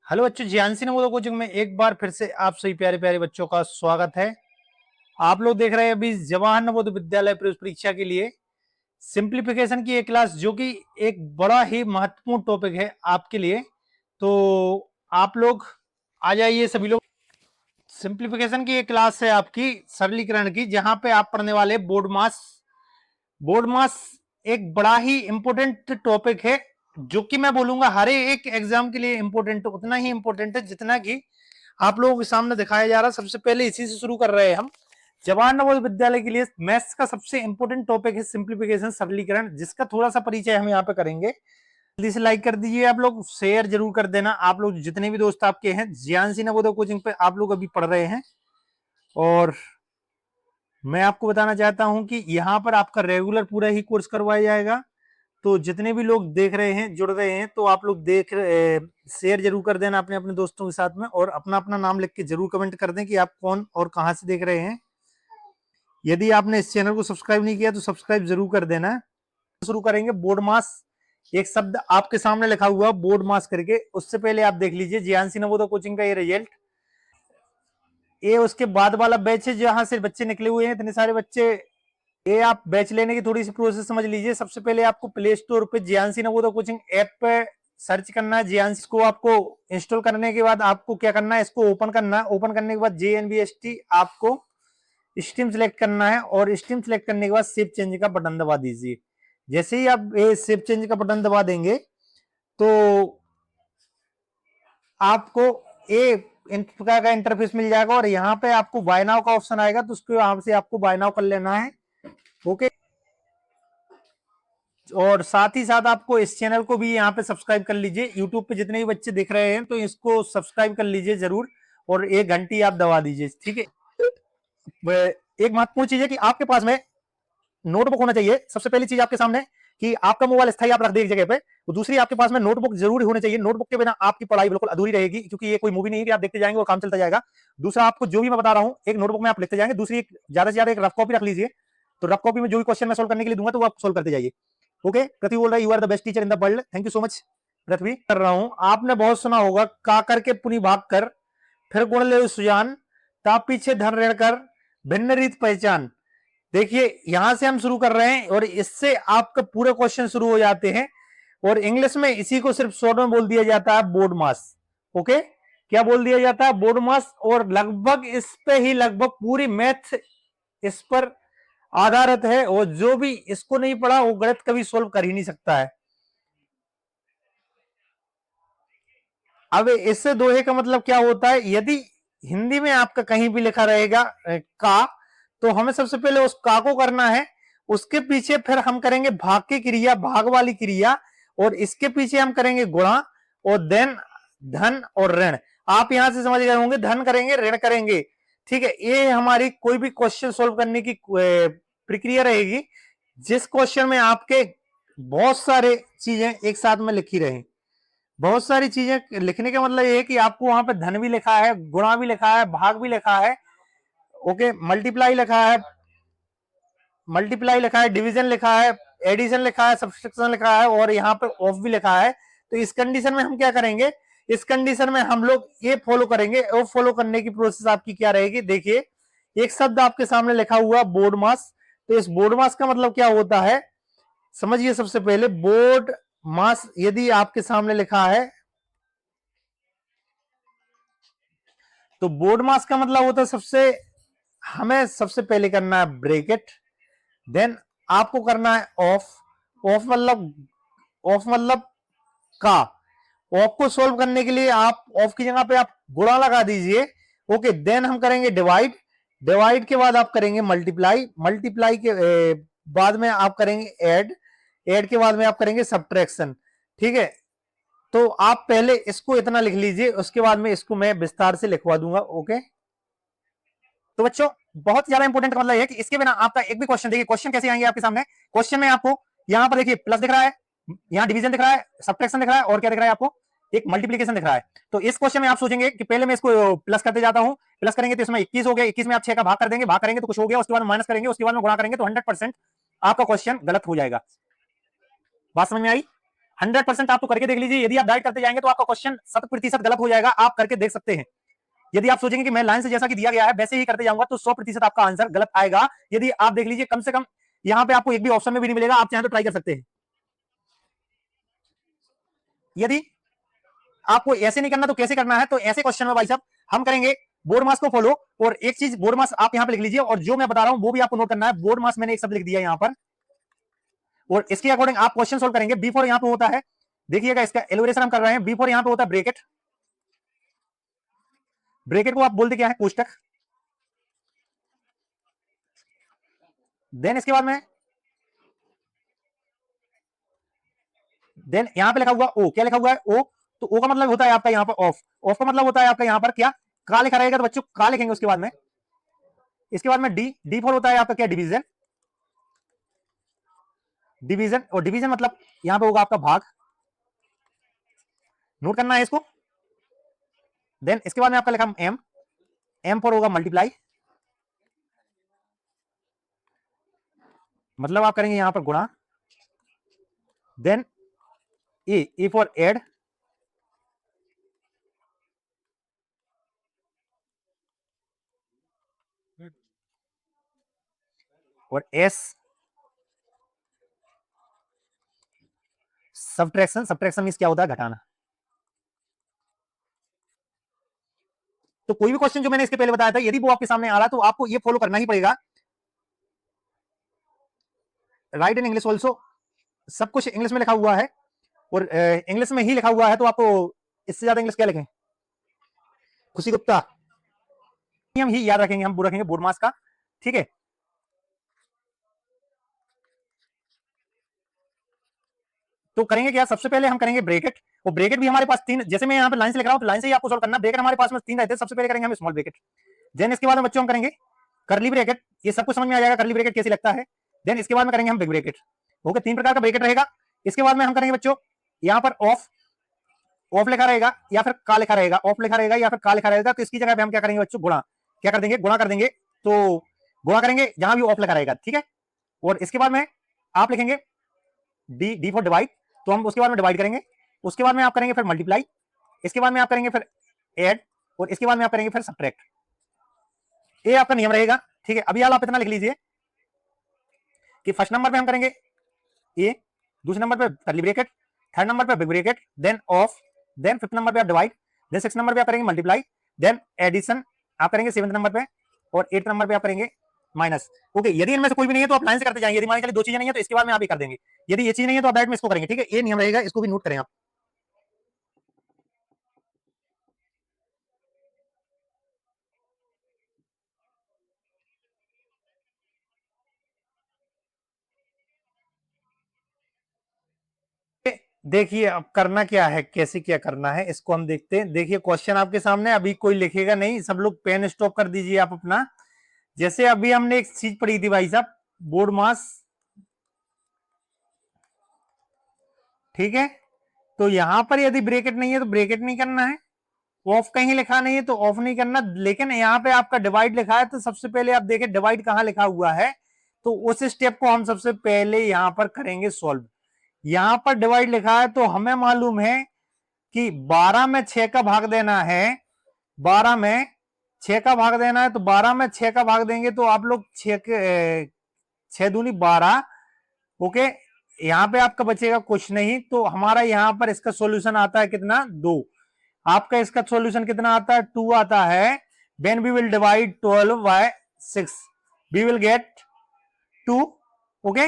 Hello बच्चों, ज्ञानसी Navodaya coaching में एक बार फिर से आप सभी प्यारे प्यारे बच्चों का स्वागत है। आप लोग देख रहे हैं अभी जवाहर नवोदय विद्यालय प्रवेश परीक्षा के लिए सिंप्लीफिकेशन की एक क्लास, जो कि एक बड़ा ही महत्वपूर्ण टॉपिक है आपके लिए। तो आप लोग आ जाइए सभी लोग। सिंप्लीफिकेशन की एक क्लास है आपकी सरलीकरण की, जहां पे आप पढ़ने वाले बोर्ड मास। बोर्ड मास एक बड़ा ही इंपॉर्टेंट टॉपिक है, जो कि मैं बोलूंगा हर एक एग्जाम के लिए इंपॉर्टेंट, उतना ही इंपॉर्टेंट है जितना कि आप लोगों के सामने दिखाया जा रहा है। सबसे पहले इसी से शुरू कर रहे हैं हम। जवाहर नवोदय विद्यालय के लिए मैथ्स का सबसे इंपॉर्टेंट टॉपिक है सिंप्लीफिकेशन, सरलीकरण, जिसका थोड़ा सा परिचय हम यहाँ पे करेंगे। जल्दी से लाइक कर दीजिए, आप लोग शेयर जरूर कर देना। आप लोग जितने भी दोस्त आपके हैं ज्ञानसी नवोदय कोचिंग पे आप लोग अभी पढ़ रहे हैं, और मैं आपको बताना चाहता हूं कि यहाँ पर आपका रेगुलर पूरा ही कोर्स करवाया जाएगा। तो जितने भी लोग देख रहे हैं, जुड़ रहे हैं, तो आप लोग शेयर जरूर कर देना अपने अपने दोस्तों के साथ में, और अपना अपना नाम लिख के जरूर कमेंट कर दें कि आप कौन और कहां से देख रहे हैं। यदि आपने इस चैनल को सब्सक्राइब नहीं किया तो सब्सक्राइब जरूर कर देना। शुरू करेंगे बोर्ड मास। एक शब्द आपके सामने लिखा हुआ बोर्ड मास करके, उससे पहले आप देख लीजिए ज्ञानसी नवोदय कोचिंग का ये रिजल्ट। ये उसके बाद वाला बैच है जहां से बच्चे निकले हुए हैं, इतने सारे बच्चे। ये आप बैच लेने की थोड़ी सी प्रोसेस समझ लीजिए। सबसे पहले आपको प्ले स्टोर पे ज्ञानसी नवोदय कोचिंग ऐप पे सर्च करना है। ज्ञानसी को आपको इंस्टॉल करने के बाद आपको क्या करना है, इसको ओपन करना है। ओपन करने के बाद JNBST आपको स्ट्रीम सेलेक्ट करना है, और स्ट्रीम सेलेक्ट करने के बाद सेव चेंज का बटन दबा दीजिए। जैसे ही आप सेव चेंज का बटन दबा देंगे तो आपको इन प्रकार का इंटरफेस मिल जाएगा, और यहाँ पे आपको बाय नाउ का ऑप्शन आएगा, तो उसको यहाँ से आपको बाय नाउ कर लेना है। ओके, और साथ ही साथ आपको इस चैनल को भी यहाँ पे सब्सक्राइब कर लीजिए। यूट्यूब पे जितने भी बच्चे देख रहे हैं तो इसको सब्सक्राइब कर लीजिए जरूर, और एक घंटी आप दबा दीजिए, ठीक है। एक महत्वपूर्ण चीज है कि आपके पास में नोटबुक होना चाहिए। सबसे पहली चीज आपके सामने कि आपका मोबाइल स्थायी आप रख दे एक जगह पे, तो दूसरी आपके पास में नोटबुक जरूर होनी चाहिए। नोटबुक के बिना आपकी पढ़ाई बिल्कुल अधूरी रहेगी, क्योंकि ये कोई मूवी नहीं है कि आप देखते जाएंगे और काम चलता जाएगा। दूसरा, आपको जो भी मैं बता रहा हूं एक नोटबुक में आप लिखते जाएंगे। दूसरी, ज्यादा से ज्यादा एक रफ कॉपी रख लीजिए, तो रफ कॉपी में जो भी क्वेश्चन मैं सोल्व करने के लिए दूंगा तो वो आप सोल्व करते जाइए। ओके, पृथ्वी बोल रहा है you are the best teacher in the world. Thank you so much Prithvi. कर रहा हूं, आपने बहुत सुना होगा, का करके पुनि भाग कर, फिर गुण ले सुजान, ता पीछे धन ऋण कर, भिन्न रीत पहचान। देखिए, यहां से हम शुरू कर रहे हैं, और इससे आपका पूरे क्वेश्चन शुरू हो जाते हैं। और इंग्लिश में इसी को सिर्फ शॉर्ट में बोल दिया जाता है बोर्ड मास। ओके, क्या बोल दिया जाता है? बोर्ड मास। और लगभग इस पे ही लगभग पूरी मैथ इस पर आधारित है, और जो भी इसको नहीं पढ़ा वो गणित कभी सोल्व कर ही नहीं सकता है। अब इससे दोहे का मतलब क्या होता है? यदि हिंदी में आपका कहीं भी लिखा रहेगा का, तो हमें सबसे पहले उस का को करना है। उसके पीछे फिर हम करेंगे भाग की क्रिया, भाग वाली क्रिया, और इसके पीछे हम करेंगे गुणा, और देन धन और ऋण। आप यहां से समझ गए होंगे, धन करेंगे, ऋण करेंगे, ठीक है। ये हमारी कोई भी क्वेश्चन सोल्व करने की प्रक्रिया रहेगी, जिस क्वेश्चन में आपके बहुत सारे चीजें एक साथ में लिखी रहे। बहुत सारी चीजें लिखने का मतलब ये है कि आपको वहां पे धन भी लिखा है, गुणा भी लिखा है, भाग भी लिखा है, ओके, मल्टीप्लाई लिखा है, डिवीजन लिखा है, एडिशन लिखा है, सब्सट्रैक्शन लिखा है, और यहाँ पे ऑफ भी लिखा है। तो इस कंडीशन में हम क्या करेंगे? इस कंडीशन में हम लोग ये फॉलो करेंगे। और फॉलो करने की प्रोसेस आपकी क्या रहेगी? देखिए, एक शब्द आपके सामने लिखा हुआ बोर्ड मास। तो इस बोर्ड मास का मतलब क्या होता है समझिए। सबसे पहले बोर्ड मास यदि आपके सामने लिखा है, तो बोर्ड मास का मतलब होता है हमें सबसे पहले करना है ब्रैकेट, देन आपको करना है ऑफ। ऑफ मतलब का। ऑफ को सोल्व करने के लिए आप ऑफ की जगह पे आप गुणा लगा दीजिए। ओके, देन हम करेंगे डिवाइड। डिवाइड के बाद आप करेंगे मल्टीप्लाई। मल्टीप्लाई के बाद में आप करेंगे ऐड। ऐड के बाद में आप करेंगे सब्ट्रैक्शन, ठीक है। तो आप पहले इसको इतना लिख लीजिए, उसके बाद में इसको मैं विस्तार से लिखवा दूंगा। ओके, तो बच्चों बहुत ज्यादा इंपॉर्टेंट का मतलब है कि इसके बिना आपका एक भी क्वेश्चन, देखिए क्वेश्चन कैसे आएंगे आपके सामने। क्वेश्चन में आपको यहां पर देखिए प्लस दिख रहा है, यहां डिवीजन दिख रहा है, सब्ट्रैक्शन दिख रहा है, और क्या दिख रहा है आपको? एक मल्टीप्लीकेशन दिख रहा है। तो इस क्वेश्चन में आप सोचेंगे कि पहले मैं इसको प्लस करते जाता हूं, प्लस करेंगे तो इसमें 21 हो गया, 21 में आप 6 का भाग कर देंगे, भाग करेंगे तो कुछ हो गया, उसके बाद माइनस करेंगे, उसके बाद में गुणा करेंगे, तो 100% आपका क्वेश्चन गलत हो जाएगा। बात समझ में आई? 100% आप तो करके देख लीजिए। यदि आप डाइट करते जाएंगे तो आपका क्वेश्चन 100% गलत हो जाएगा, आप करके देख सकते हैं। यदि आप सोचेंगे कि मैं लाइन से जैसा कि दिया गया है वैसे ही करते जाऊंगा तो 100% आपका आंसर गलत आएगा। यदि आप देख लीजिए, कम से कम यहां पे आपको एक भी ऑप्शन में भी नहीं मिलेगा, आप चाहें तो ट्राई कर सकते हैं। यदि आपको ऐसे नहीं करना तो कैसे करना है, तो ऐसे क्वेश्चन में भाई साहब हम करेंगे बोर्ड मास को फॉलो। और एक चीज, बोर्ड मास आप यहां पे लिख लीजिए, और जो मैं बता रहा हूं वो भी आपको नोट करना है। बोर्ड मास मैंने एक शब्द लिख दिया यहां पर, और इसके अकॉर्डिंग आप क्वेश्चन सोल्व करेंगे। बी फॉर यहां पे होता है, देखिएगा इसका एलिब्रेशन हम कर रहे हैं। बी फॉर यहां पे होता है ब्रैकेट, ब्रैकेट को आप बोलते क्या है, कोष्टक। देन इसके बाद में देन यहां पे लिखा हुआ ओ, क्या लिखा हुआ है ओ, तो ओ का मतलब होता है आपका यहां पर ऑफ, ऑफ का मतलब होता है आपका यहां पर क्या, का लिखा रहेगा, तो बच्चों का लिखेंगे। उसके बाद में इसके बाद में डी, डी फॉर होता है आपका क्या, डिवीजन, डिवीजन, और डिवीजन मतलब यहां पे होगा आपका भाग, नोट करना है इसको। देन इसके बाद में आपका लिखा एम, एम फॉर होगा मल्टीप्लाई, मतलब आप करेंगे यहां पर गुणा। देन ए फॉर एड, और एस सब्ट्रैक्शन, सब्ट्रैक्शन मींस क्या होता है, घटाना। तो कोई भी क्वेश्चन जो मैंने इसके पहले बताया था, यदि वो आपके सामने आ रहा है तो आपको ये फॉलो करना ही पड़ेगा। राइट इन इंग्लिश ऑल्सो, सब कुछ इंग्लिश में लिखा हुआ है, और इंग्लिश में ही लिखा हुआ है, तो आपको इससे ज्यादा इंग्लिश क्या लिखें, खुशी गुप्ता। हम ही याद रखेंगे, हम वो रखेंगे बोर्ड मास का, ठीक है। तो करेंगे क्या, सबसे पहले हम करेंगे ब्रैकेट, और ब्रैकेट भी हमारे पास तीन, जैसे मैं यहाँ पे लाइन से लिख रहा हूँ तो लाइन से ही आपको सॉल्व करना। ब्रैकेट हमारे पास में तीन रहते हैं, सबसे पहले करेंगे हम स्मॉल ब्रैकेट। देन इसके बाद में बच्चों हम करेंगे करली ब्रैकेट, ये सब कुछ समझ में आ जाएगा करली ब्रैकेट कैसे लगता है। देन इसके बाद में करेंगे हम बिग ब्रैकेट। ओके, तीन प्रकार का ब्रैकेट रहेगा। इसके बाद में हम करेंगे बच्चों यहाँ पर ऑफ, ऑफ लिखा रहेगा या फिर का लिखा रहेगा, ऑफ लिखा रहेगा या फिर का लिखा रहेगा, तो इसकी जगह पे हम क्या करेंगे बच्चों, गुणा, क्या कर देंगे, गुणा कर देंगे। तो गुणा करेंगे जहां भी ऑफ लिखा रहेगा, ठीक है। और इसके बाद में आप लिखेंगे डी, डी फॉर डिवाइड, तो हम उसके बाद में डिवाइड करेंगे। उसके बाद में आप करेंगे फिर मल्टीप्लाई, इसके बाद में आप करेंगे फिर ऐड, और इसके बाद में आप करेंगे फिर सब्ट्रैक्ट। ये आपका नियम रहेगा, ठीक है। अभी आप इतना लिख लीजिए कि फर्स्ट नंबर पे हम करेंगे ए, दूसरे नंबर पे करली ब्रैकेट, थर्ड नंबर पे big bracket, then of, then fifth number पे आप डिवाइड, देन सिक्स नंबर पे आप करेंगे मल्टीप्लाई, देन एडिशन आप करेंगे सेवंथ नंबर पे, और एट नंबर पे आप करेंगे माइनस। ओके, यदि इनमें से कोई भी नहीं है तो आप लाइन से करते जाएंगे। यदि मान के दो चीजें नहीं है तो इसके बाद में आप ही कर देंगे। यदि ये चीज नहीं है तो आप डायरेक्ट में इसको करेंगे, ठीक है। ये नियम रहेगा, इसको भी नोट करें आप। देखिए अब करना क्या है, कैसे क्या करना है, इसको हम देखते हैं। देखिए क्वेश्चन आपके सामने, अभी कोई लिखेगा नहीं, सब लोग पेन स्टॉप कर दीजिए आप अपना। जैसे अभी हमने एक चीज पढ़ी थी भाई साहब, बोर्ड मास, ठीक है। तो यहां पर यदि ब्रैकेट नहीं है तो ब्रैकेट नहीं करना है, ऑफ कहीं लिखा नहीं है तो ऑफ नहीं करना। लेकिन यहाँ पे आपका डिवाइड लिखा है, तो सबसे पहले आप देखें डिवाइड कहां लिखा हुआ है, तो उस स्टेप को हम सबसे पहले यहां पर करेंगे सॉल्व। यहां पर डिवाइड लिखा है तो हमें मालूम है कि 12 में 6 का भाग देना है, 12 में 6 का भाग देना है, तो 12 में 6 का भाग देंगे तो आप लोग 6 दूनी 12। ओके, यहां पे आपका बचेगा कुछ नहीं, तो हमारा यहां पर इसका सॉल्यूशन आता है कितना, 2। आपका इसका सॉल्यूशन कितना आता है, 2 आता है। When we will divide 12 by 6 we will get 2। Okay,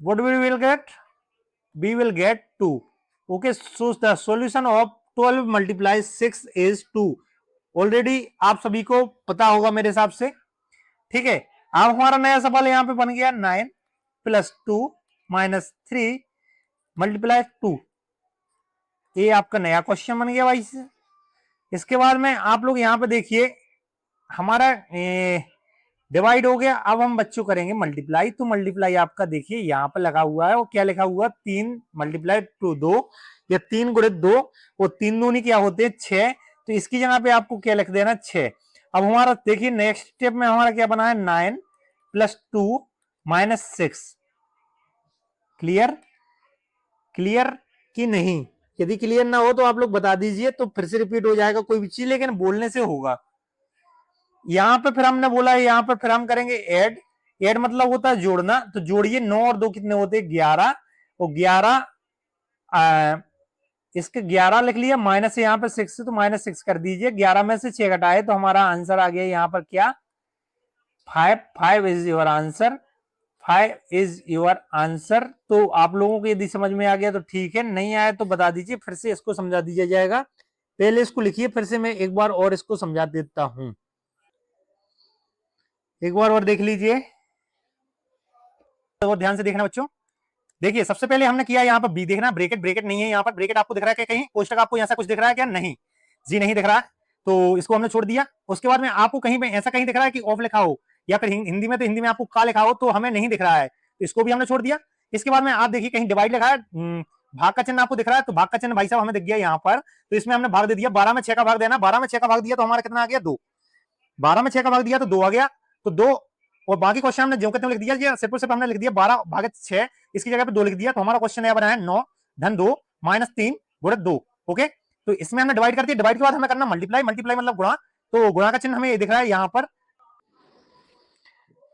what we will get, we will get 2. Okay, so the solution of 12 multiply 6 is 2। Already आप सभी को पता होगा मेरे हिसाब से, ठीक है। अब हमारा नया सवाल यहां पे बन गया 9 प्लस 2 माइनस 3 मल्टीप्लाई 2। ये आपका नया क्वेश्चन बन गया भाई से। इसके बाद में आप लोग यहां पे देखिए हमारा डिवाइड हो गया। अब हम बच्चों करेंगे मल्टीप्लाई, तो मल्टीप्लाई आपका देखिए यहाँ पर लगा हुआ है, वो क्या लिखा हुआ, 3 मल्टीप्लाई 2 2, या 3 गुणे 2, वो 3 दूनी क्या होते हैं 6, तो इसकी जगह पे आपको क्या लिख देना 6। अब हमारा देखिए नेक्स्ट स्टेप में हमारा क्या बना है, 9 प्लस 2 माइनस 6। क्लियर, क्लियर कि नहीं? यदि क्लियर ना हो तो आप लोग बता दीजिए, तो फिर से रिपीट हो जाएगा कोई भी चीज, लेकिन बोलने से होगा। यहां पे फिर हमने बोला है, यहां पर फिर हम करेंगे ऐड। ऐड मतलब होता है जोड़ना, तो जोड़िए 9 और 2 कितने होते हैं 11, और 11 इसके 11 लिख लिया, माइनस यहाँ पे 6 तो -6 कर दीजिए, 11 में से 6 घटाए तो हमारा आंसर आ गया यहाँ पर क्या 5। 5 is your answer, 5 is your answer. तो आप लोगों को यदि समझ में आ गया तो ठीक है, नहीं आया तो बता दीजिए, फिर से इसको समझा दिया जाएगा। पहले इसको लिखिए, फिर से मैं एक बार और इसको समझा देता हूं, एक बार और देख लीजिए, तो ध्यान से देखना बच्चों। देखिए सबसे पहले हमने किया यहाँ पर बी देखना, ब्रेकेट ब्रेकेट नहीं है यहाँ पर, ब्रेकेट आपको दिख रहा है क्या कहीं, कोष्टक आपको ऐसा कुछ दिख रहा है क्या? नहीं जी, नहीं दिख रहा है, तो इसको हमने छोड़ दिया। उसके बाद में आपको कहीं पे ऐसा कहीं दिख रहा है कि ऑफ लिखा हो, या फिर हिंदी में तो हिंदी में आपको का लिखा हो, तो हमें नहीं दिख रहा है, तो इसको भी हमने छोड़ दिया। इसके बाद में आप देखिए कहीं डिवाइड लिखा है, भाग का चिन्ह आपको दिख रहा है, तो भाग का चिन्ह भाई साहब हमें दिख गया यहाँ पर, तो इसमें हमने भाग दे दिया, 12 में 6 का भाग देना, 12 में 6 का भाग दिया तो हमारा कितना आ गया 2, 12 में 6 का भाग दिया तो 2 आ गया, तो 2, और बाकी क्वेश्चन हमने जो कहते लिख दिया, सिर्फ सिर्फ हमने लिख दिया 12 भागे 6, इसकी जगह पे 2 लिख दिया, तो हमारा क्वेश्चन यह बना है 9 धन 2 माइनस 3 गुणित 2। ओके, तो इसमें हमने डिवाइड कर दिया, डिवाइड के बाद हमें करना मल्टीप्लाई, मल्टीप्लाई मतलब गुणा, तो गुणा का चिन्ह हमें ये दिख रहा है यहाँ पर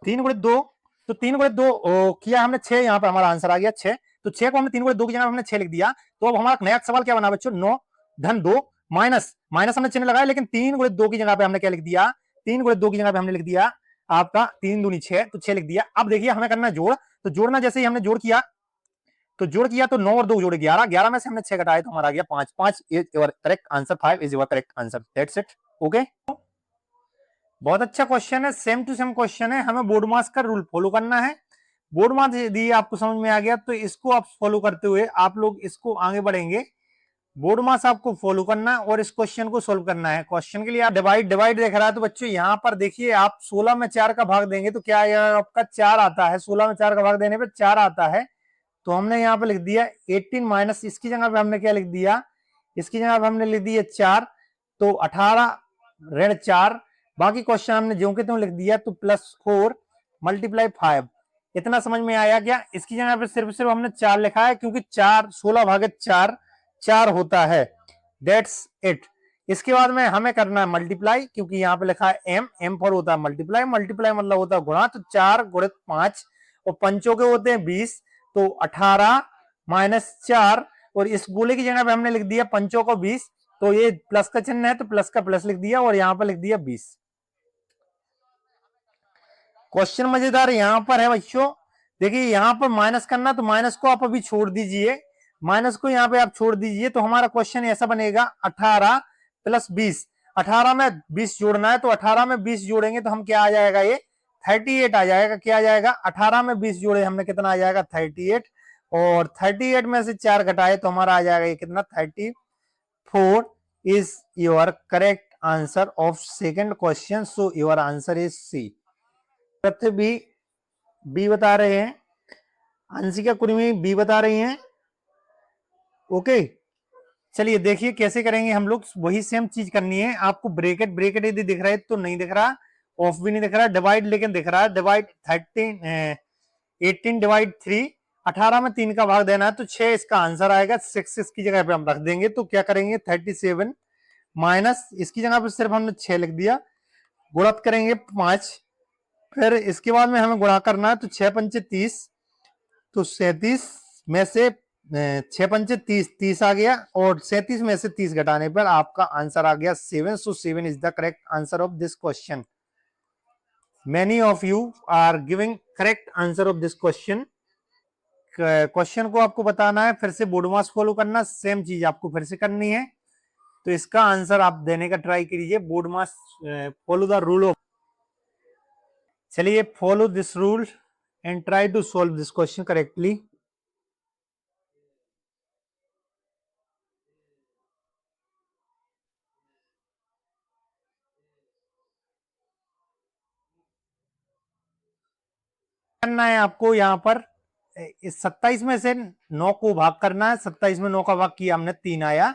3 गुणित 2, तो 3 गुणित 2 किया हमने 6, यहाँ पर हमारा आंसर आ गया 6, तो 6 को हमने 3 गुणित 2 की जगह हमने 6 लिख दिया। तो अब हमारा नया सवाल क्या बना बच्चों, 9 धन 2 माइनस, माइनस हमने चिन्ह लगाया, लेकिन 3 गुणित 2 की जगह पे हमने क्या लिख दिया, 3 गुणित 2 की जगह पे हमने लिख दिया आपका 3 दूनी 6, तो 6 लिख दिया। अब देखिए हमें करना है जोड़, तो जोड़ना जैसे ही हमने जोड़ किया, तो जोड़ किया तो 9 और 2 जोड़े 11, 11 में से हमने 6 घटाए तो हमारा आ गया 5, 5 is your correct answer, 5 is your correct answer, that's it. Okay, बहुत अच्छा क्वेश्चन है, सेम टू सेम क्वेश्चन है, हमें बोर्ड मास का रूल फॉलो करना है। बोर्ड मास यदि आपको समझ में आ गया तो इसको आप फॉलो करते हुए आप लोग इसको आगे बढ़ेंगे। बोर्ड मास आपको फॉलो करना है और इस क्वेश्चन को सोल्व करना है। क्वेश्चन के लिए आप डिवाइड डिवाइड देख रहा है, तो बच्चों यहाँ पर देखिए आप 16 में 4 का भाग देंगे तो क्या आपका 4 आता है, 16 में 4 का भाग देने पे 4 आता है, तो हमने यहाँ पे लिख दिया 18 माइनस, इसकी जगह पे हमने क्या लिख दिया, इसकी जगह पे हमने लिख दिया 4, तो 18 ऋण 4, बाकी क्वेश्चन हमने जो के त्यों लिख दिया, तो +4 मल्टीप्लाई 5। इतना समझ में आया क्या? इसकी जगह पे सिर्फ सिर्फ हमने 4 लिखा है, क्योंकि 4 16 भागे 4 4 होता है, दैट्स इट। इसके बाद में हमें करना है मल्टीप्लाई, क्योंकि यहाँ पे लिखा है एम, एम पर होता है मल्टीप्लाई, मल्टीप्लाई मतलब होता है गुणा, तो 4 गुणित 5 और पंचों के होते हैं 20, तो 18 माइनस 4, और इस गोले की जगह पे हमने लिख दिया पंचों को 20, तो ये प्लस का चिन्ह है तो प्लस का प्लस लिख दिया और यहाँ पर लिख दिया 20। क्वेश्चन मजेदार यहाँ पर है बच्चों, देखिए यहाँ पर माइनस करना, तो माइनस को आप अभी छोड़ दीजिए, माइनस को यहाँ पे आप छोड़ दीजिए, तो हमारा क्वेश्चन ऐसा बनेगा 18 + 20, 18 में 20 जोड़ना है, तो 18 में 20 जोड़ेंगे तो हम क्या आ जाएगा, ये 38 आ जाएगा। क्या आ जाएगा, 18 में 20 जोड़े हमने कितना आ जाएगा 38, और 38 में से 4 घटाए तो हमारा आ जाएगा ये कितना 34 is your correct answer of second question, so your answer is C. B B बता रहे हैं, अंशिका कुर्मी बी बता रही हैं। ओके, चलिए देखिए कैसे करेंगे हम लोग, वही सेम चीज करनी है आपको। ब्रेकेट ब्रेकेट यदि दिख रहा है तो नहीं दिख रहा, ऑफ भी नहीं दिख रहा, डिवाइड लेकिन दिख रहा है, डिवाइड 18 डिवाइड 3, 18 में 3 का भाग देना है, तो 6 इसका आंसर आएगा, 6 इसकी जगह पे हम रख देंगे, तो क्या करेंगे 37 माइनस, इसकी जगह पे सिर्फ हमने 6 लिख दिया, गुणत करेंगे 5, फिर इसके बाद में हमें गुणा करना है, तो 6 पंचे 30, तो 37 में से 6 पंचे 30, 30 आ गया, और 37 में से 30 घटाने पर आपका आंसर आ गया 7, सो 7 is the correct answer of this question. Many of you are giving correct answer of this question। Question को आपको बताना है, फिर से बोर्ड मास फॉलो करना, सेम चीज आपको फिर से करनी है, तो इसका आंसर आप देने का ट्राई कीजिए। Board maths follow the rule of, चलिए follow this rule and try to solve this question correctly. करना है आपको यहाँ पर, इस 27 में से 9 को भाग करना है, 27 में 9 का भाग किया हमने 3 आया,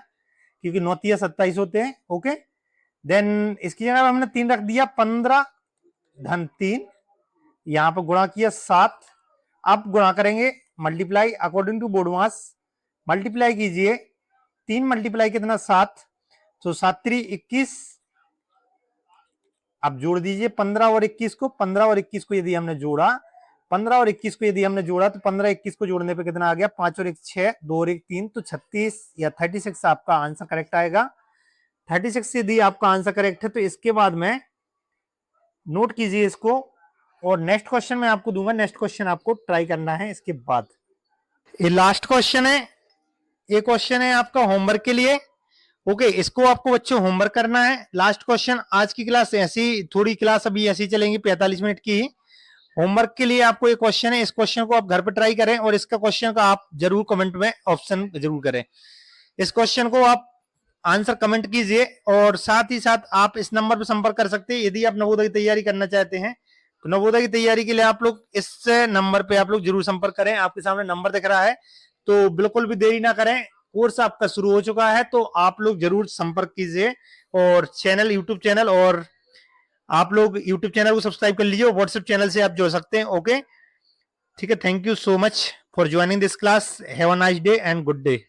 क्योंकि 9 तिया 27 होते हैं। ओके, देन इसकी जगह हमने 3 रख दिया, 15 धन 3, यहां पर गुणा किया 7, अब गुणा करेंगे multiply according to BODMAS, multiply कीजिए, 3 मल्टीप्लाई कितना 7, तो 7 3 21, अब जोड़ दीजिए 15 और 21 को। 15 और 21 को यदि हमने जोड़ा, 15 और 21 को यदि हमने जोड़ा तो 15 21 को जोड़ने पे कितना आ गया, 5 और 1 6, 2 और 1 3, तो 36 या 36 आपका आंसर करेक्ट आएगा। 36 यदि आपका आंसर करेक्ट है तो इसके बाद में नोट कीजिए इसको, और नेक्स्ट क्वेश्चन मैं आपको दूंगा, नेक्स्ट क्वेश्चन आपको ट्राई करना है इसके बाद। ये लास्ट क्वेश्चन है, ये क्वेश्चन है आपका होमवर्क के लिए। ओके, इसको आपको बच्चों होमवर्क करना है। लास्ट क्वेश्चन, आज की क्लास ऐसी, थोड़ी क्लास अभी ऐसी चलेंगी 45 मिनट की। होमवर्क के लिए आपको ये क्वेश्चन है, इस क्वेश्चन को आप घर पे ट्राई करें और इसका क्वेश्चन का आप जरूर कमेंट में ऑप्शन जरूर करें। इस क्वेश्चन को आप आंसर कमेंट कीजिए, और साथ ही साथ आप इस नंबर पर संपर्क कर सकते हैं यदि आप नवोदय की तैयारी करना चाहते हैं। तो नवोदय की तैयारी के लिए आप लोग इस नंबर पे आप लोग जरूर संपर्क करें। आपके सामने नंबर दिख रहा है, तो बिल्कुल भी देरी ना करें। कोर्स आपका शुरू हो चुका है, तो आप लोग जरूर संपर्क कीजिए, और चैनल यूट्यूब चैनल, और आप लोग यूट्यूब चैनल को सब्सक्राइब कर लीजिए, व्हाट्सएप चैनल से आप जुड़ सकते हैं। ओके, ठीक है, thank you so much for joining this class. Have a nice day and good day.